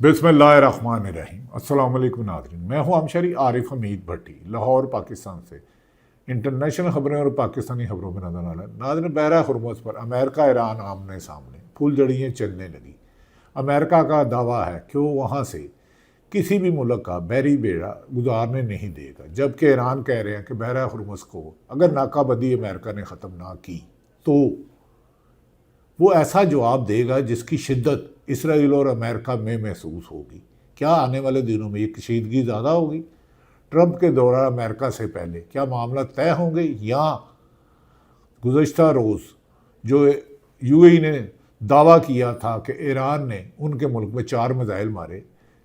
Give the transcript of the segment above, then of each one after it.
بسم اللہ الرحمن الرحیم۔ السلام علیکم ناظرین، میں ہوں امشری عارف حمید بھٹی، لاہور پاکستان سے۔ انٹرنیشنل خبریں اور پاکستانی خبروں میں نظر آنا ناظرین، بحیرہ ہرمز پر امریکہ ایران آمنے سامنے، پھول جھڑیاں چلنے لگی۔ امریکہ کا دعویٰ ہے کہ وہ وہاں سے کسی بھی ملک کا بحری بیڑا گزارنے نہیں دے گا، جبکہ ایران کہہ رہے ہیں کہ بحیرہ ہرمز کو اگر ناکہ بندی امریکہ نے ختم نہ کی تو وہ ایسا جواب دے گا جس کی شدت اسرائیل اور امریکہ میں محسوس ہوگی۔ کیا آنے والے دنوں میں یہ کشیدگی زیادہ ہوگی؟ ٹرمپ کے دورہ امریکہ سے پہلے کیا معاملہ طے ہوں گے، یا گزشتہ روز جو یو اے ای نے دعویٰ کیا تھا کہ ایران نے ان کے ملک میں 4 میزائل مارے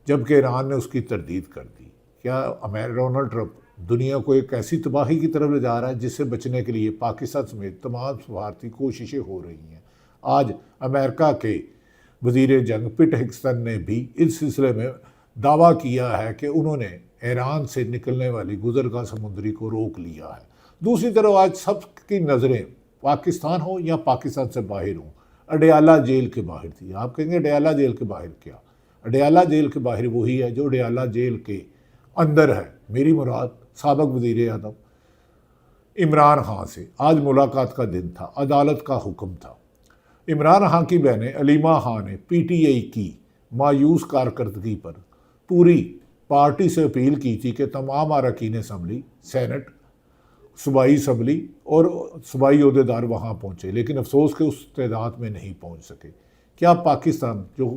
جبکہ ایران نے اس کی تردید کر دی؟ کیا ڈونلڈ ٹرمپ دنیا کو ایک ایسی تباہی کی طرف لے جا رہا ہے جس سے بچنے کے لیے پاکستان سمیت تمام سفارتی کوششیں ہو رہی ہیں؟ آج امریکہ کے وزیر جنگ پٹ ہیگسٹن نے بھی اس سلسلے میں دعویٰ کیا ہے کہ انہوں نے ایران سے نکلنے والی گزرگاہ سمندری کو روک لیا ہے۔ دوسری طرف آج سب کی نظریں پاکستان ہو یا پاکستان سے باہر ہوں، اڈیالہ جیل کے باہر تھی۔ آپ کہیں گے اڈیالہ جیل کے باہر کیا؟ اڈیالہ جیل کے باہر وہی ہے جو اڈیالہ جیل کے اندر ہے۔ میری مراد سابق وزیر اعظم عمران خان سے آج ملاقات کا دن تھا، عدالت کا حکم تھا۔ عمران خان کی بہنیں علیمہ خان نے پی ٹی آئی کی مایوس کارکردگی پر پوری پارٹی سے اپیل کی تھی کہ تمام اراکین اسمبلی، سینٹ، صوبائی اسمبلی اور صوبائی عہدیدار وہاں پہنچے، لیکن افسوس کہ اس تعداد میں نہیں پہنچ سکے۔ کیا پاکستان جو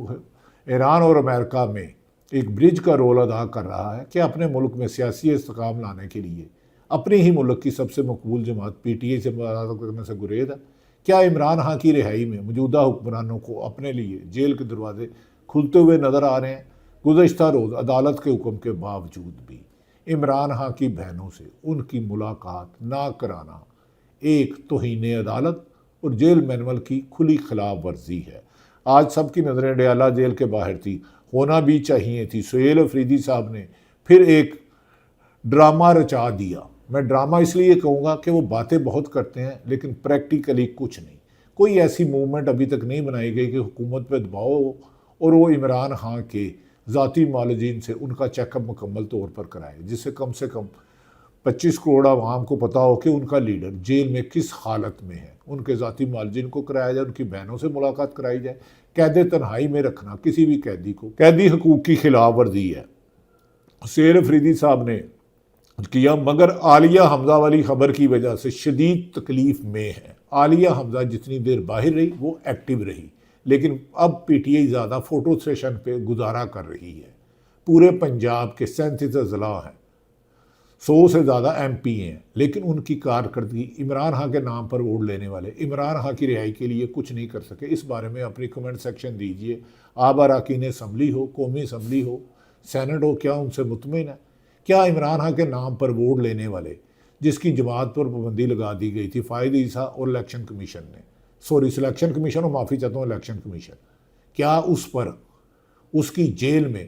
ایران اور امریکہ میں ایک برج کا رول ادا کر رہا ہے، کہ اپنے ملک میں سیاسی استحکام لانے کے لیے اپنے ہی ملک کی سب سے مقبول جماعت پی ٹی آئی سے مذاکرات کرنے سے گریز ہے؟ کیا عمران خان کی رہائی میں موجودہ حکمرانوں کو اپنے لیے جیل کے دروازے کھلتے ہوئے نظر آ رہے ہیں؟ گزشتہ روز عدالت کے حکم کے باوجود بھی عمران خان کی بہنوں سے ان کی ملاقات نہ کرانا ایک توہین عدالت اور جیل مینول کی کھلی خلاف ورزی ہے۔ آج سب کی نظریں اڈیالہ جیل کے باہر تھی، ہونا بھی چاہیے تھی۔ سہیل افریدی صاحب نے پھر ایک ڈرامہ رچا دیا۔ میں ڈرامہ اس لیے کہوں گا کہ وہ باتیں بہت کرتے ہیں لیکن پریکٹیکلی کچھ نہیں۔ کوئی ایسی موومنٹ ابھی تک نہیں بنائی گئی کہ حکومت پہ دباؤ ہو اور وہ عمران خان کے ذاتی معالجین سے ان کا چیک اپ مکمل طور پر کرائے، جس سے کم 25 کروڑ عوام کو پتا ہو کہ ان کا لیڈر جیل میں کس حالت میں ہے۔ ان کے ذاتی معالجین کو کرایا جائے، ان کی بہنوں سے ملاقات کرائی جائے۔ قید تنہائی میں رکھنا کسی بھی قیدی کو قیدی حقوق کی خلاف ورزی ہے۔ سہیل افریدی صاحب نے کیا، مگر عالیہ حمزہ والی خبر کی وجہ سے شدید تکلیف میں ہے۔ عالیہ حمزہ جتنی دیر باہر رہی وہ ایکٹیو رہی، لیکن اب پی ٹی آئی زیادہ فوٹو سیشن پہ گزارا کر رہی ہے۔ پورے پنجاب کے 37 اضلاع ہیں، 100 سے زیادہ ایم پی ہیں، لیکن ان کی کارکردگی عمران خان کے نام پر ووٹ لینے والے عمران خان کی رہائی کے لیے کچھ نہیں کر سکے۔ اس بارے میں اپنی کمنٹ سیکشن دیجئے۔ آپ اراکین اسمبلی ہو، قومی اسمبلی ہو، سینٹ ہو، کیا ان سے مطمئن ہے؟ کیا عمران خان کے نام پر ووٹ لینے والے جس کی جماعت پر پابندی لگا دی گئی تھی فائد عیسیٰ اور الیکشن کمیشن نے، سلیکشن کمیشن، اور معافی چاہتا ہوں الیکشن کمیشن، کیا اس پر اس کی جیل میں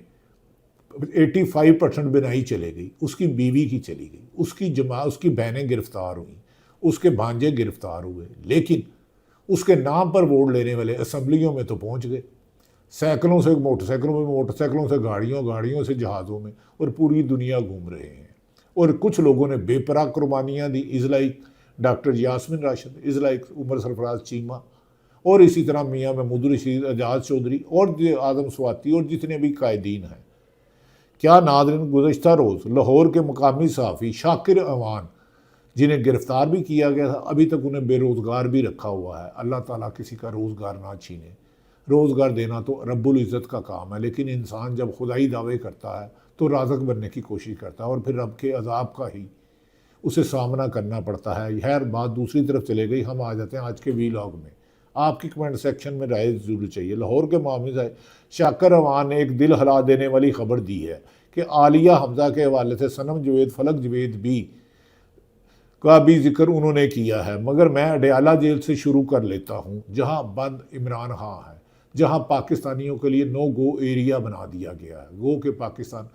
85% بنائی چلے گئی، اس کی بیوی کی چلی گئی، اس کی بہنیں گرفتار ہوئیں، اس کے بھانجے گرفتار ہوئے، لیکن اس کے نام پر ووٹ لینے والے اسمبلیوں میں تو پہنچ گئے، سینکڑوں سے موٹر سائیکلوں سے گاڑیوں سے جہازوں میں، اور پوری دنیا گھوم رہے ہیں۔ اور کچھ لوگوں نے بے پناہ قربانیاں دی، as like doctor Yasmin Rashid, as like Umar Sarfraz Cheema, اور اسی طرح میاں محمود رشید، اعجاز چودھری اور اعظم سواتی اور جتنے بھی قائدین ہیں۔ کیا ناظرین، گزشتہ روز لاہور کے مقامی صحافی شاکر اعوان، جنہیں گرفتار بھی کیا گیا تھا، ابھی تک انہیں بے روزگار بھی رکھا ہوا ہے۔ اللہ تعالیٰ کسی کا روزگار نہ چھینے۔ روزگار دینا تو رب العزت کا کام ہے، لیکن انسان جب خدائی دعوے کرتا ہے تو رازق بننے کی کوشش کرتا ہے، اور پھر رب کے عذاب کا ہی اسے سامنا کرنا پڑتا ہے۔ خیر، بات دوسری طرف چلے گئی، ہم آ جاتے ہیں آج کے ویلاگ میں۔ آپ کی کمنٹ سیکشن میں رائے ضرور چاہیے۔ لاہور کے معاملے سے شاکر اعوان نے ایک دل ہلا دینے والی خبر دی ہے کہ عالیہ حمزہ کے حوالے سے صنم جوید، فلک جوید کا بھی ذکر انہوں نے کیا ہے، مگر میں اڈیالہ جیل سے شروع کر لیتا ہوں، جہاں بند عمران خان ہے، جہاں پاکستانیوں کے لیے نو گو ایریا بنا دیا گیا ہے۔ گو کہ پاکستان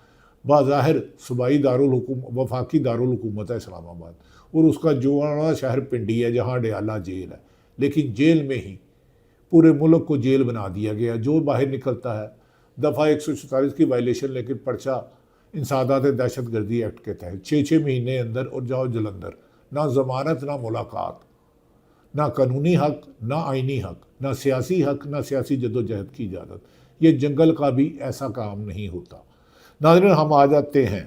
بظاہر صوبائی وفاقی دارالحکومت ہے اسلام آباد، اور اس کا جوڑا شہر پنڈی ہے جہاں اڈیالہ جیل ہے، لیکن جیل میں ہی پورے ملک کو جیل بنا دیا گیا۔ جو باہر نکلتا ہے دفعہ 144 کی وائلیشن لیکن پرچہ انسداد دہشت گردی ایکٹ کے تحت 6 مہینے اندر اور جاؤ جلندر، نہ ضمانت نہ ملاقات، نہ قانونی حق نہ آئینی حق، نہ سیاسی حق نہ سیاسی جدوجہد کی اجازت۔ یہ جنگل کا بھی ایسا کام نہیں ہوتا۔ ناظرین، ہم آ جاتے ہیں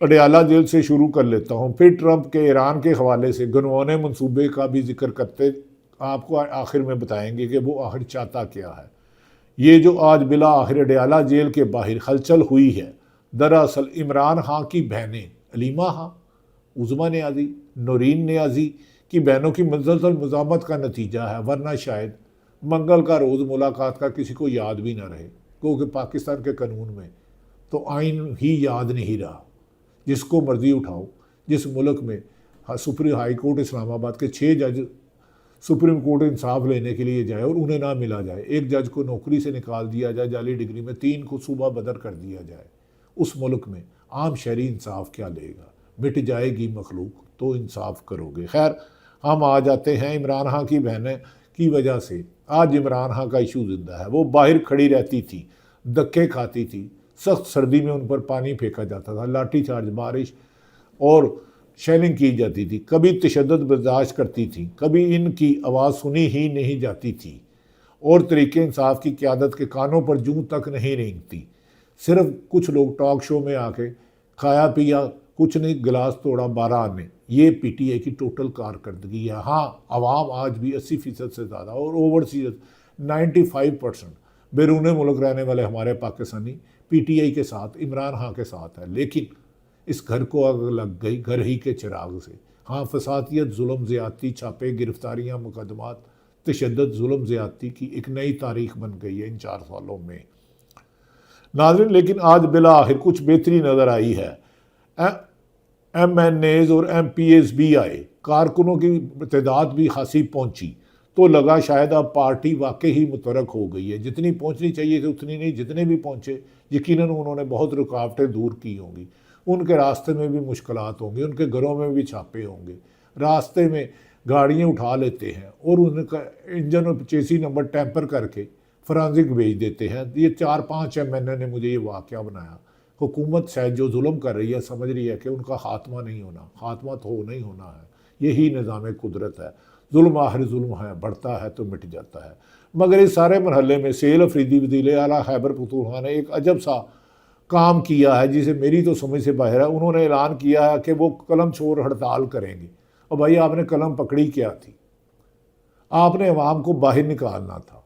اڈیالہ جیل سے شروع کر لیتا ہوں، پھر ٹرمپ کے ایران کے حوالے سے گنوانے منصوبے کا بھی ذکر کرتے آپ کو آخر میں بتائیں گے کہ وہ آخر چاہتا کیا ہے۔ یہ جو آج بلا آخر اڈیالہ جیل کے باہر ہلچل ہوئی ہے، دراصل عمران خان کی بہنیں علیمہ خان، عظمیٰ نیازی، نورین نیازی کی بہنوں کی مسلسل مزاحمت کا نتیجہ ہے، ورنہ شاید منگل کا روز ملاقات کا کسی کو یاد بھی نہ رہے، کیونکہ پاکستان کے قانون میں تو آئین ہی یاد نہیں رہا۔ جس کو مرضی اٹھاؤ، جس ملک میں سپریم ہائی کورٹ اسلام آباد کے 6 جج سپریم کورٹ انصاف لینے کے لیے جائے اور انہیں نہ ملا جائے، ایک جج کو نوکری سے نکال دیا جائے جعلی ڈگری میں، 3 کو صوبہ بدر کر دیا جائے، اس ملک میں عام شہری انصاف کیا لے گا؟ مٹ جائے گی مخلوق تو انصاف کرو گے۔ خیر، ہم آ جاتے ہیں عمران خان کی بہنیں کی وجہ سے آج عمران خان کا ایشو زندہ ہے۔ وہ باہر کھڑی رہتی تھی، دھکے کھاتی تھی، سخت سردی میں ان پر پانی پھینکا جاتا تھا، لاٹھی چارج، بارش اور شیلنگ کی جاتی تھی، کبھی تشدد برداشت کرتی تھی، کبھی ان کی آواز سنی ہی نہیں جاتی تھی اور طریق انصاف کی قیادت کے کانوں پر جوں تک نہیں رینگتی۔ صرف کچھ لوگ ٹاک شو میں آ کے کھایا پیا کچھ نہیں، گلاس توڑا 12 نے، یہ پی ٹی آئی کی ٹوٹل کارکردگی ہے۔ ہاں، عوام آج بھی 80% سے زیادہ اور اوورسیز 95% بیرون ملک رہنے والے ہمارے پاکستانی پی ٹی آئی کے ساتھ، عمران خان کے ساتھ ہے، لیکن اس گھر کو آگ لگ گئی گھر ہی کے چراغ سے۔ ہاں، فسادیت، ظلم، زیادتی، چھاپے، گرفتاریاں، مقدمات، تشدد، ظلم، زیادتی کی ایک نئی تاریخ بن گئی ہے ان 4 سالوں میں۔ ناظرین، لیکن آج بالآخر کچھ بہتری نظر آئی ہے۔ ایم این ایز اور ایم پی ایز بھی آئے، کارکنوں کی تعداد بھی خاصی پہنچی، تو لگا شاید اب پارٹی واقعی ہی متحرک ہو گئی ہے۔ جتنی پہنچنی چاہیے تھی اتنی نہیں، جتنے بھی پہنچے یقیناً انہوں نے بہت رکاوٹیں دور کی ہوں گی، ان کے راستے میں بھی مشکلات ہوں گی، ان کے گھروں میں بھی چھاپے ہوں گے، راستے میں گاڑیاں اٹھا لیتے ہیں اور ان کا انجن اور چیسی نمبر ٹیمپر کر کے فرانزک بھیج دیتے ہیں۔ یہ 4-5 ایم این اے نے مجھے یہ واقعہ بنایا۔ حکومت شاید جو ظلم کر رہی ہے سمجھ رہی ہے کہ ان کا خاتمہ نہیں ہونا، خاتمہ تو نہیں ہونا ہے، یہی نظام قدرت ہے، ظلم آخر ظلم ہے، بڑھتا ہے تو مٹ جاتا ہے۔ مگر اس سارے مرحلے میں سہیل افریدی وزیر اعلیٰ خیبر پختونخوا نے ایک عجب سا کام کیا ہے جسے میری تو سمجھ سے باہر ہے۔ انہوں نے اعلان کیا ہے کہ وہ قلم چھوڑ ہڑتال کریں گے۔ اور بھائی، آپ نے قلم پکڑی کیا تھی؟ آپ نے عوام کو باہر نکالنا تھا،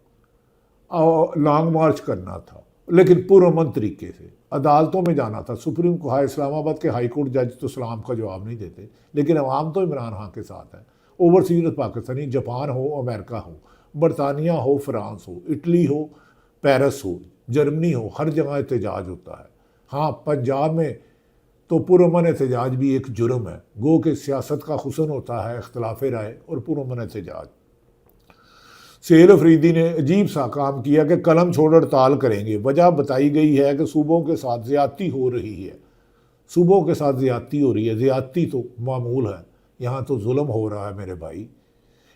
لانگ مارچ کرنا تھا، لیکن پرامن طریقے سے عدالتوں میں جانا تھا۔ سپریم کورٹ اسلام آباد کے ہائی کورٹ جج تو سلام کا جواب نہیں دیتے، لیکن عوام تو عمران خان کے ساتھ ہے۔ اوورسیز پاکستانی، جاپان ہو، امریکہ ہو، برطانیہ ہو، فرانس ہو، اٹلی ہو، پیرس ہو، جرمنی ہو، ہر جگہ احتجاج ہوتا ہے۔ ہاں، پنجاب میں تو پرامن احتجاج بھی ایک جرم ہے، گو کہ سیاست کا حسن ہوتا ہے اختلاف رائے اور پرامن احتجاج۔ سہیل افریدی نے عجیب سا کام کیا کہ قلم چھوڑ ہڑتال کریں گے۔ وجہ بتائی گئی ہے کہ صوبوں کے ساتھ زیادتی ہو رہی ہے، صوبوں کے ساتھ زیادتی ہو رہی ہے، زیادتی تو معمول ہے، یہاں تو ظلم ہو رہا ہے میرے بھائی۔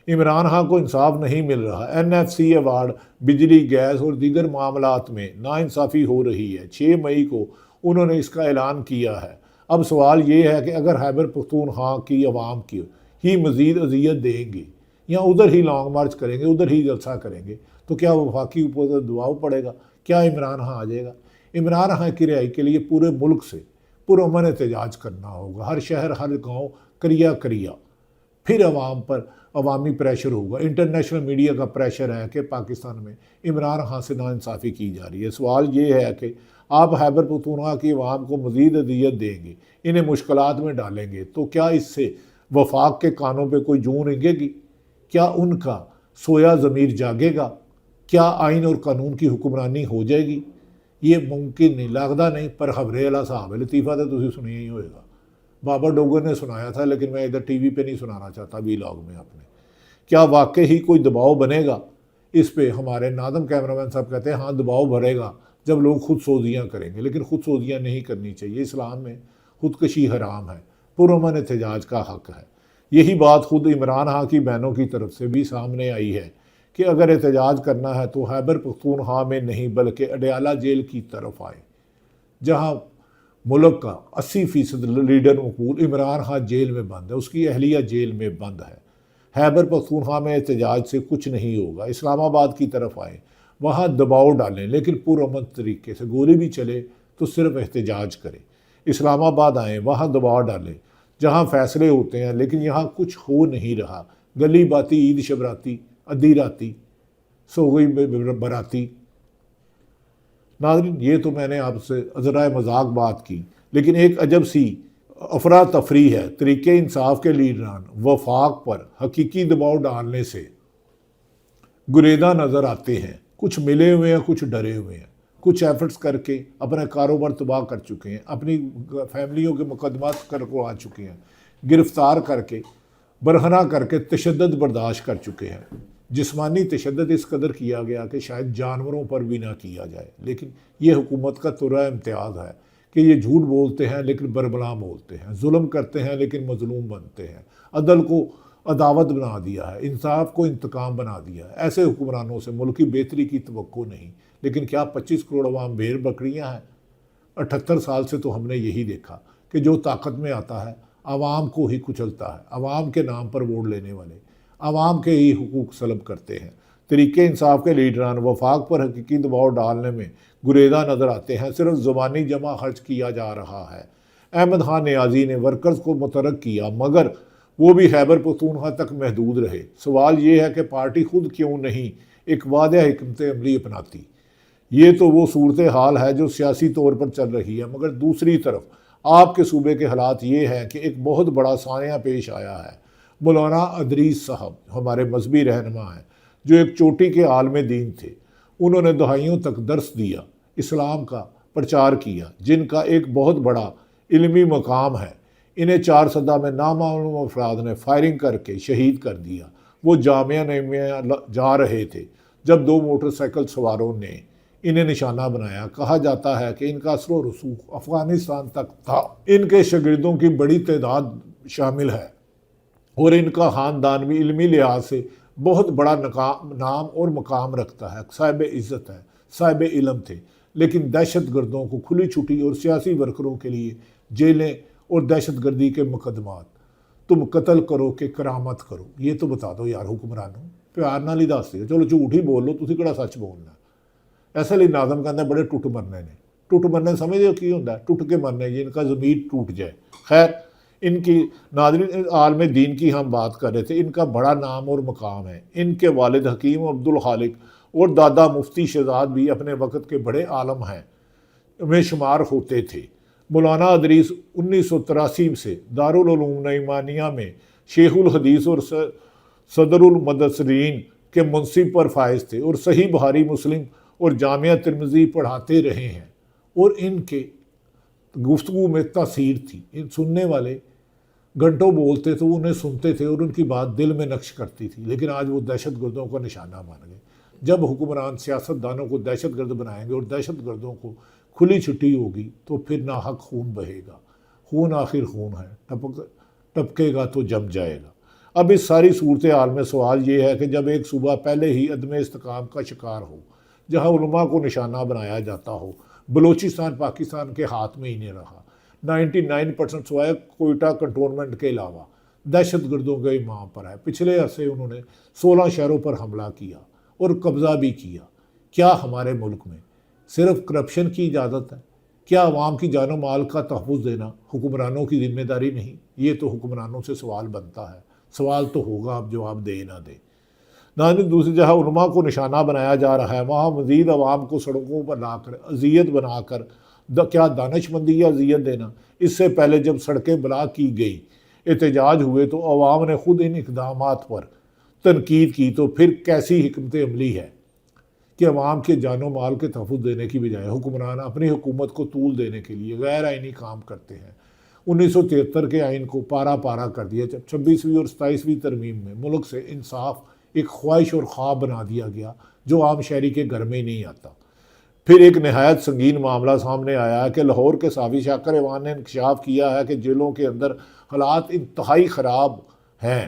عمران خان کو انصاف نہیں مل رہا، این ایف سی ایوارڈ، بجلی، گیس اور دیگر معاملات میں ناانصافی ہو رہی ہے۔ 6 مئی کو انہوں نے اس کا اعلان کیا ہے۔ اب سوال یہ ہے کہ اگر خیبر پختونخوا کی عوام کی ہی مزید اذیت دیں گے یا ادھر ہی لانگ مارچ کریں گے، ادھر ہی جلسہ کریں گے، تو کیا وفاقی اوپر دباؤ پڑے گا؟ کیا عمران خان آ جائے گا؟ عمران خان کی رہائی کے لیے پورے ملک سے پرامن احتجاج کرنا ہوگا، ہر شہر ہر گاؤں کریا پھر عوام پر عوامی پریشر ہوگا۔ انٹرنیشنل میڈیا کا پریشر ہے کہ پاکستان میں عمران خان سے ناانصافی کی جا رہی ہے۔ سوال یہ ہے کہ آپ خیبر پختونخوا کی عوام کو مزید اذیت دیں گے، انہیں مشکلات میں ڈالیں گے، تو کیا اس سے وفاق کے کانوں پہ کوئی جوں رنگے گی؟ کیا ان کا سویا ضمیر جاگے گا؟ کیا آئین اور قانون کی حکمرانی ہو جائے گی؟ یہ ممکن نہیں، لگتا نہیں، پر خبریں والا صاحب ہے، لطیفہ تو تسی سنیا ہی ہوئے گا، بابا ڈوگر نے سنایا تھا، لیکن میں ادھر ٹی وی پہ نہیں سنانا چاہتا وی لاگ میں اپنے۔ کیا واقعی ہی کوئی دباؤ بنے گا اس پہ؟ ہمارے ناظم کیمرامین صاحب کہتے ہیں ہاں دباؤ بڑھے گا جب لوگ خود سوزیاں کریں گے، لیکن خود سوزیاں نہیں کرنی چاہیے، اسلام میں خودکشی حرام ہے، پرامن احتجاج کا حق ہے۔ یہی بات خود عمران خان کی بہنوں کی طرف سے بھی سامنے آئی ہے کہ اگر احتجاج کرنا ہے تو خیبر پختونخوا میں نہیں بلکہ اڈیالہ جیل کی طرف آئے، جہاں ملک کا 80% لیڈر مقبول عمران خان جیل میں بند ہے، اس کی اہلیہ جیل میں بند ہے۔ خیبر پختونخوا میں احتجاج سے کچھ نہیں ہوگا، اسلام آباد کی طرف آئیں، وہاں دباؤ ڈالیں لیکن پرامن طریقے سے، گولی بھی چلے تو صرف احتجاج کریں۔ اسلام آباد آئیں، وہاں دباؤ ڈالیں، جہاں فیصلے ہوتے ہیں لیکن یہاں کچھ ہو نہیں رہا، گلی باتی عید شبراتی، ادھی راتی سو گئی براتی۔ ناظرین، یہ تو میں نے آپ سے ذرائع مذاق بات کی، لیکن ایک عجب سی افراتفری ہے۔ طریقہ انصاف کے لیڈران وفاق پر حقیقی دباؤ ڈالنے سے گریداں نظر آتے ہیں، کچھ ملے ہوئے ہیں، کچھ ڈرے ہوئے ہیں، کچھ ایفرٹس کر کے اپنے کاروبار تباہ کر چکے ہیں، اپنی فیملیوں کے مقدمات کروا چکے ہیں، گرفتار کر کے برہنہ کر کے تشدد برداشت کر چکے ہیں۔ جسمانی تشدد اس قدر کیا گیا کہ شاید جانوروں پر بھی نہ کیا جائے، لیکن یہ حکومت کا ترا امتیاز ہے کہ یہ جھوٹ بولتے ہیں لیکن بربلا بولتے ہیں، ظلم کرتے ہیں لیکن مظلوم بنتے ہیں، عدل کو عداوت بنا دیا ہے، انصاف کو انتقام بنا دیا ہے۔ ایسے حکمرانوں سے ملک کی بہتری کی توقع نہیں، لیکن کیا 25 کروڑ عوام بھیڑ بکریاں ہیں؟ 78 سال سے تو ہم نے یہی دیکھا کہ جو طاقت میں آتا ہے عوام کو ہی کچلتا ہے، عوام کے نام پر ووٹ لینے والے عوام کے ہی حقوق سلب کرتے ہیں۔ طریقہ انصاف کے لیڈران وفاق پر حقیقی دباؤ ڈالنے میں گریداں نظر آتے ہیں، صرف زبانی جمع خرچ کیا جا رہا ہے۔ احمد خان نیازی نے ورکرز کو متحرک کیا، مگر وہ بھی خیبر پختونخوا تک محدود رہے۔ سوال یہ ہے کہ پارٹی خود کیوں نہیں ایک واضح حکمت عملی اپناتی؟ یہ تو وہ صورتحال ہے جو سیاسی طور پر چل رہی ہے، مگر دوسری طرف آپ کے صوبے کے حالات یہ ہیں کہ ایک بہت بڑا سانحہ پیش آیا ہے۔ مولانا ادریس صاحب ہمارے مذہبی رہنما ہیں، جو ایک چوٹی کے عالم دین تھے، انہوں نے دہائیوں تک درس دیا، اسلام کا پرچار کیا، جن کا ایک بہت بڑا علمی مقام ہے۔ انہیں 4 سدہ میں نامعلوم افراد نے فائرنگ کر کے شہید کر دیا۔ وہ جامعہ نعیمیہ جا رہے تھے جب 2 موٹر سائیکل سواروں نے انہیں نشانہ بنایا۔ کہا جاتا ہے کہ ان کا اثر و رسوخ افغانستان تک تھا۔ ان کے شاگردوں کی بڑی تعداد شامل ہے اور ان کا خاندان بھی علمی لحاظ سے بہت بڑا نام اور مقام رکھتا ہے، صاحب عزت ہے، صاحب علم تھے، لیکن دہشت گردوں کو کھلی چھٹی اور سیاسی ورکروں کے لیے جیلیں اور دہشت گردی کے مقدمات۔ تم قتل کرو کہ کرامت کرو، یہ تو بتا دو یار حکمرانوں، پیار نال ہی دس دو، چلو جھوٹ ہی بول لو، تسی کہڑا سچ بولنا۔ ایسے لیے ناظم کہتا ہے بڑے ٹوٹ مرنے نے۔ ٹوٹ مرنے سمجھے ہو کی ہوتا ہے؟ ٹوٹ کے مرنے، جن کا ضمیر ٹوٹ جائے۔ خیر، ان کی ناظرین عالم دین کی ہم بات کر رہے تھے، ان کا بڑا نام اور مقام ہے۔ ان کے والد حکیم عبدالخالق اور دادا مفتی شہزاد بھی اپنے وقت کے بڑے عالم ہیں میں شمار ہوتے تھے۔ مولانا ادریس 1983 سے دارالعلوم نعمانیہ میں شیخ الحدیث اور صدر المدثرین کے منصب پر فائز تھے اور صحیح بخاری مسلم اور جامعہ ترمذی پڑھاتے رہے ہیں، اور ان کے گفتگو میں تاثیر تھی۔ ان سننے والے گھنٹوں بولتے تو انہیں سنتے تھے اور ان کی بات دل میں نقش کرتی تھی، لیکن آج وہ دہشت گردوں کا نشانہ بن گئے۔ جب حکمران سیاست دانوں کو دہشت گرد بنائیں گے اور دہشت گردوں کو کھلی چھٹی ہوگی تو پھر ناحق خون بہے گا۔ خون آخر خون ہے، ٹپکے گا تو جم جائے گا۔ اب اس ساری صورتحال میں سوال یہ ہے کہ جب ایک صوبہ پہلے ہی عدم استحکام کا شکار ہو، جہاں علماء کو نشانہ بنایا جاتا ہو، بلوچستان پاکستان کے ہاتھ میں ہی نہیں رہا، 99% سوائے کوئٹہ کنٹونمنٹ کے علاوہ دہشت گردوں کے امام پر ہے۔ پچھلے عرصے انہوں نے 16 شہروں پر حملہ کیا اور قبضہ بھی کیا۔ کیا ہمارے ملک میں صرف کرپشن کی اجازت ہے؟ کیا عوام کی جان و مال کا تحفظ دینا حکمرانوں کی ذمہ داری نہیں؟ یہ تو حکمرانوں سے سوال بنتا ہے۔ سوال تو ہوگا، اب جواب دے نہ دے۔ ناظرین، دوسری جہاں علماء کو نشانہ بنایا جا رہا ہے، وہاں مزید عوام کو سڑکوں پر لا کر اذیت بنا کر کیا دانش مندی یا اذیت دینا؟ اس سے پہلے جب سڑکیں بلاک کی گئی، احتجاج ہوئے تو عوام نے خود ان اقدامات پر تنقید کی، تو پھر کیسی حکمت عملی ہے کہ عوام کے جان و مال کے تحفظ دینے کی بجائے حکمران اپنی حکومت کو طول دینے کے لیے غیر آئینی کام کرتے ہیں۔ 1973 کے آئین کو پارا پارا کر دیا، جب 26ویں اور 27ویں ترمیم میں ملک سے انصاف ایک خواہش اور خواب بنا دیا گیا جو عام شہری کے گھر میں نہیں آتا۔ پھر ایک نہایت سنگین معاملہ سامنے آیا ہے کہ لاہور کے صحافی شاکر ایوان نے انکشاف کیا ہے کہ جیلوں کے اندر حالات انتہائی خراب ہیں۔